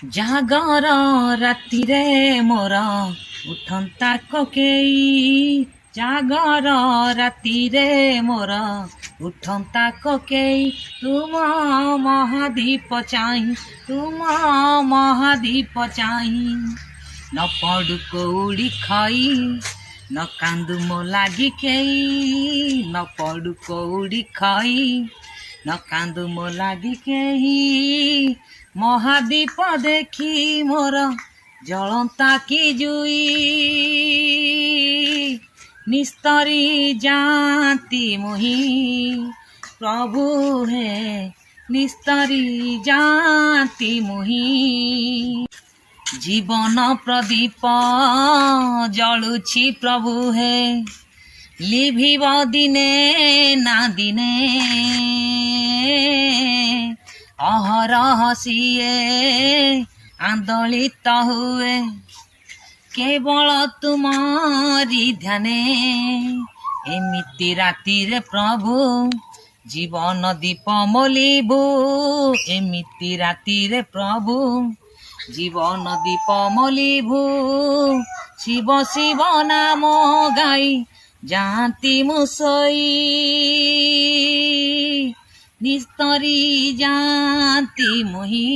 ଜାଗର ରାତିରେ ମୋର ଉଠନ୍ତା କୋକେଇ, ଜାଗର ରାତିରେ ମୋର ଉଠନ୍ତା କୋକେଇ, ତୁମ ମହାଦୀପ ଚାହିଁ, ତୁମ ମହାଦୀପ ଚାହିଁ, ନ ପଡୁ କଉଡ଼ି ଖାଇ, ନ କାନ୍ଦୁ ମୋ ଲାଗି କେଇ, ନ ପଡୁ କଉଡ଼ି ଖାଇ, ନ କାନ୍ଦୁ ମୋ ଲାଗି କେହି, ମହାଦୀପ ଦେଖି ମୋର ଜଳନ୍ତା କି ଜୁଇ, ନିସ୍ତରୀ ଯାଆନ୍ତି ମୁହିଁ ପ୍ରଭୁ ହେ, ନିସ୍ତରୀ ଯାଆନ୍ତି ମୁହିଁ, ଜୀବନ ପ୍ରଦୀପ ଜଳୁଛି ପ୍ରଭୁ ହେ, ଲିଭିବ ଦିନେ ନା ଦିନେ, ଅହରହ ସିଏ ଆନ୍ଦୋଳିତ ହୁଏ, କେବଳ ତୁମରି ଧ୍ୟାନେ, ଏମିତି ରାତିରେ ପ୍ରଭୁ ଜୀବନ ଦୀପ ମୋଲିବୁ, ଏମିତି ରାତିରେ ପ୍ରଭୁ ଜୀବନ ଦୀପ ମୋଲିବୁ, ଶିବ ଶିବ ନାମ ଗାଇ ଯାଆନ୍ତି ମୁଁ ଶୋଇ, ନିସ୍ତରୀ ଯାଆନ୍ତି ମୁହିଁ।